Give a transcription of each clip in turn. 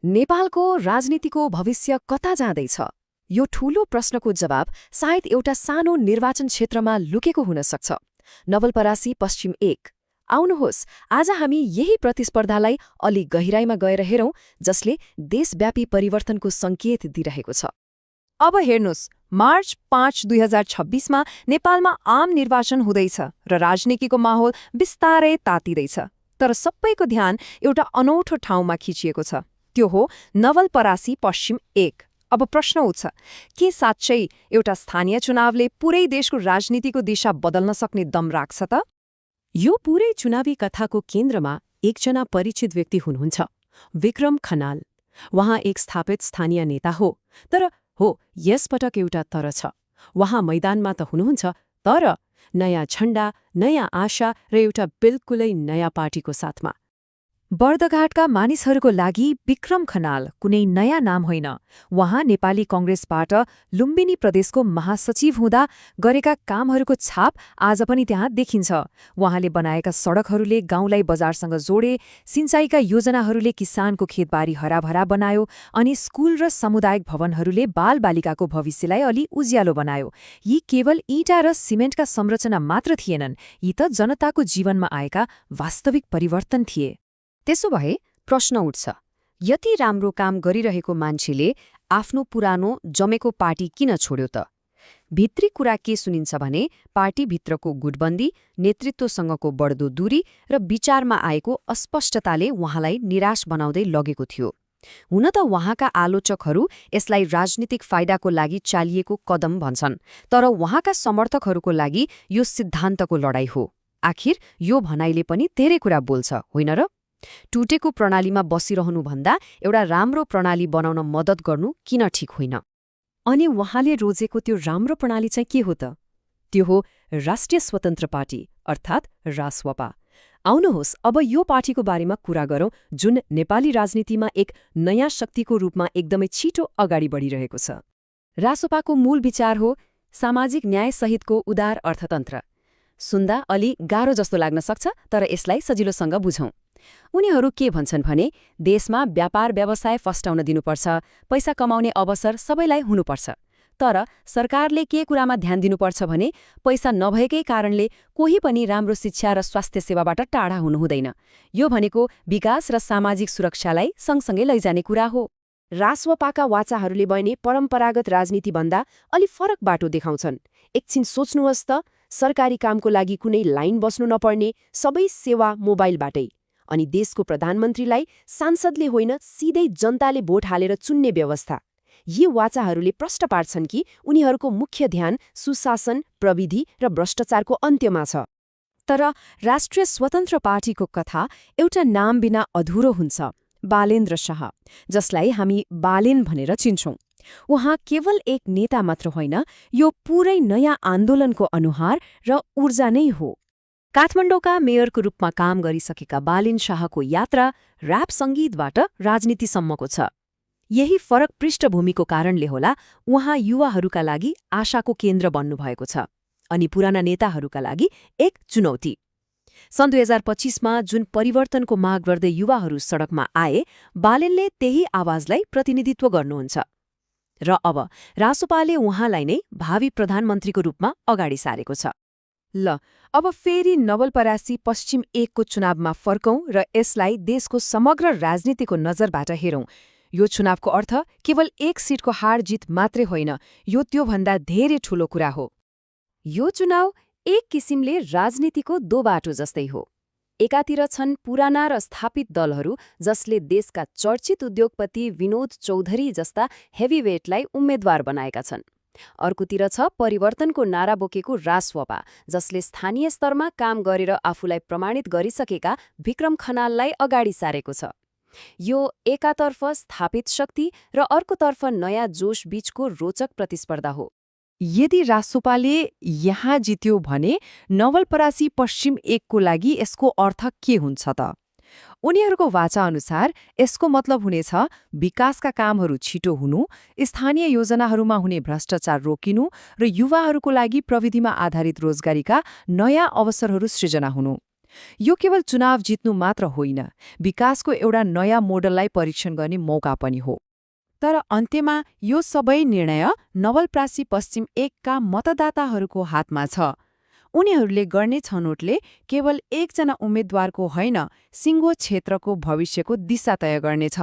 नेपालको राजनीतिको भविष्य कता जाँदैछ? यो ठूलो प्रश्नको जवाब सायद एउटा सानो निर्वाचन क्षेत्रमा लुकेको हुन सक्छ। नवलपरासी पश्चिम 1। आउनुहोस्, आज हामी यही प्रतिस्पर्धालाई अलि गहिराईमा गएर हेरौं, जसले देशव्यापी परिवर्तनको संकेत दिइरहेको छ। अब हेर्नुस्, मार्च 5, 2026 मा नेपालमा आम निर्वाचन हुँदैछ र राजनीतिको माहौल बिस्तारै तातिदैछ। तर सबैको ध्यान एउटा अनौठो ठाउँमा खिचिएको छ। त्यो हो नवलपरासी पश्चिम 1। अब प्रश्न उठ्छ, के साँच्चै एउटा स्थानीय चुनावले पुरै देशको राजनीतिको दिशा बदल्न सक्ने दम राख्छ त? यो पुरै चुनावी कथाको केन्द्रमा एकजना परिचित व्यक्ति हुनुहुन्छ, विक्रम खनाल। उहाँ एक स्थापित स्थानीय नेता हो, तर यसपटक एउटा तर छ। उहाँ मैदानमा त हुनुहुन्छ, तर नयाँ झण्डा, नयाँ आशा र एउटा बिल्कुलै नयाँ पार्टीको साथमा। बर्दघाटका मानिसहरूको लागि विक्रम खनाल कुनै नयाँ नाम होइन। उहाँ नेपाली कांग्रेसबाट लुम्बिनी प्रदेशको महासचिव हुँदा गरेका कामहरूको छाप आज पनि त्यहाँ देखिन्छ। उहाँले बनाएका सडकहरूले गाउँलाई बजारसँग जोडे, सिंचाइका योजनाहरूले किसानको खेतबारी हराभरा बनायो, अनि स्कुल र सामुदायिक भवनहरूले बालबालिकाको भविष्यलाई अलि उज्यालो बनायो। यी केवल ईटा र सिमेन्टका संरचना मात्र थिएनन्, यी त जनताको जीवनमा आएका वास्तविक परिवर्तन थिए। त्यसो भए प्रश्न उठ्छ, यति राम्रो काम गरिरहेको मान्छेले आफ्नो पुरानो जमेको पार्टी किन छोड्यो त? भित्री कुरा के सुनिन्छ भने पार्टीभित्रको गुटबन्दी, नेतृत्वसँगको बढ्दो दूरी र विचारमा आएको अस्पष्टताले उहाँलाई निराश बनाउँदै लगेको थियो। हुन त उहाँका आलोचकहरू यसलाई राजनीतिक फाइदाको लागि चालिएको कदम भन्छन्, तर उहाँका समर्थकहरूको लागि यो सिद्धान्तको लडाईँ हो। आखिर यो भनाइले पनि धेरै कुरा बोल्छ, होइन र? टुटेको प्रणालीमा बसिरहनुभन्दा एउटा राम्रो प्रणाली बनाउन मद्दत गर्नु किन ठिक होइन? अनि उहाँले रोजेको त्यो राम्रो प्रणाली चाहिँ के हो त? त्यो हो राष्ट्रिय स्वतन्त्र पार्टी, अर्थात् रासवपा। आउनुहोस्, अब यो पार्टीको बारेमा कुरा गरौं, जुन नेपाली राजनीतिमा एक नयाँ शक्तिको रूपमा एकदमै छिटो अगाडि बढिरहेको छ। रासोपाको मूल विचार हो सामाजिक न्यायसहितको उदार अर्थतन्त्र। सुन्दा अलि गाह्रो जस्तो लाग्न सक्छ, तर यसलाई सजिलोसँग बुझौं। उनीहरू के भन्छन् भने देशमा व्यापार व्यवसाय फस्टाउन दिनुपर्छ, पैसा कमाउने अवसर सबैलाई हुनुपर्छ। तर सरकारले के कुरामा ध्यान दिनुपर्छ भने पैसा नभएकै कारणले कोही पनि राम्रो शिक्षा र स्वास्थ्य सेवाबाट टाढा हुनु हुँदैन। यो भनेको विकास र सामाजिक सुरक्षालाई सँगसँगै लैजाने कुरा हो। रासवपाका वाचाहरूले बने परम्परागत राजनीतिभन्दा अलि फरक बाटो देखाउँछन्। एकछिन सोच्नुहोस् त, सरकारी कामको लागि कुनै लाइन बस्नु नपर्ने, सबै सेवा मोबाइलबाटै, अनि देशको प्रधानमन्त्रीलाई सांसदले होइन सिधै जनताले भोट हालेर चुन्ने व्यवस्था। यी वाचाहरूले प्रश्न पार्छन् कि उनीहरूको मुख्य ध्यान सुशासन, प्रविधि र भ्रष्टाचारको अन्त्यमा छ। तर राष्ट्रिय स्वतन्त्र पार्टीको कथा एउटा नाम बिना अधुरो हुन्छ, बालेन्द्र शाह, जसलाई हामी बालेन भनेर चिन्छौं। उहाँ केवल एक नेता मात्र होइन, यो पुरै नयाँ आन्दोलनको अनुहार र ऊर्जा नै हो। काठमाडौँका मेयरको रूपमा काम गरिसकेका बालेन शाहको यात्रा र्याप सङ्गीतबाट राजनीतिसम्मको छ। यही फरक पृष्ठभूमिको कारणले होला उहाँ युवाहरूका लागि आशाको केन्द्र बन्नुभएको छ, अनि पुराना नेताहरूका लागि एक चुनौती। सन् 2025 मा जुन परिवर्तनको माग गर्दै युवाहरू सडकमा आए, बालेनले त्यही आवाजलाई प्रतिनिधित्व गर्नुहुन्छ। र अब रासोपाले उहाँलाई नै भावी प्रधानमन्त्रीको रूपमा अगाडि सारेको छ। ल, अब फेरि नवलपरासी पश्चिम 1 को चुनावमा फर्कौं र यसलाई देशको समग्र राजनीतिको नजरबाट हेरौं। यो चुनावको अर्थ केवल एक सिटको हार जित मात्रै होइन, यो त्योभन्दा धेरै ठूलो कुरा हो। यो चुनाव एक किसिमले राजनीतिको दो बाटो जस्तै हो। एकातिर छन् पुराना र स्थापित दलहरू जसले देशका चर्चित उद्योगपति विनोद चौधरी जस्ता हेभीवेटलाई उम्मेद्वार बनाएका छन्। अर्कोतिर छ परिवर्तनको नारा बोकेको रासवपा, जसले स्थानीय स्तरमा काम गरेर आफूलाई प्रमाणित गरिसकेका विक्रम खनाललाई अगाडि सारेको छ। यो एकातर्फ स्थापित शक्ति र अर्कोतर्फ नयाँ जोश बीचको रोचक प्रतिस्पर्धा हो। यदि रासोपाले यहाँ जित्यो भने नवलपरासी पश्चिम 1 को लागि यसको अर्थ के हुन्छ त? उनीहरूको वाचा अनुसार यसको मतलब हुनेछ विकासका कामहरू छिटो हुनु, स्थानीय योजनाहरूमा हुने भ्रष्टाचार रोकिनु र युवाहरूको लागि प्रविधिमा आधारित रोजगारीका नयाँ अवसरहरू सृजना हुनु। यो केवल चुनाव जित्नु मात्र होइन, विकासको एउटा नयाँ मोडललाई परीक्षण गर्ने मौका पनि हो। तर अन्त्यमा यो सबै निर्णय नवलप्रासी पश्चिम 1 का मतदाताहरूको हातमा छ। उनीहरूले गर्ने छनौटले केवल एकजना उम्मेद्वारको होइन, सिङ्गो क्षेत्रको भविष्यको दिशा तय गर्नेछ।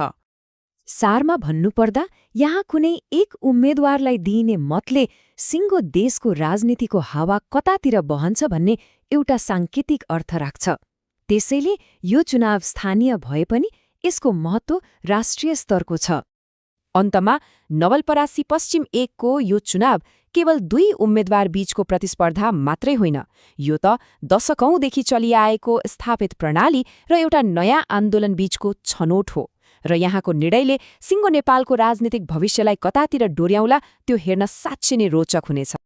सारमा भन्नुपर्दा यहाँ कुनै एक उम्मेद्वारलाई दिइने मतले सिङ्गो देशको राजनीतिको हावा कतातिर बहन्छ भन्ने एउटा साङ्केतिक अर्थ राख्छ। त्यसैले यो चुनाव स्थानीय भए पनि यसको महत्त्व राष्ट्रिय स्तरको छ। अन्तमा नवलपरासी पश्चिम 1 को यो चुनाव केवल 2 उम्मेद्वार बीचको प्रतिस्पर्धा मात्रै होइन, यो त दशकौंदेखि चलिआएको स्थापित प्रणाली र एउटा नयाँ आन्दोलन बीचको छनौट हो। र यहाँको निर्णयले सिङ्गो नेपालको राजनीतिक भविष्यलाई कतातिर डोर्याउला त्यो हेर्न साँच्चै नै रोचक हुनेछ।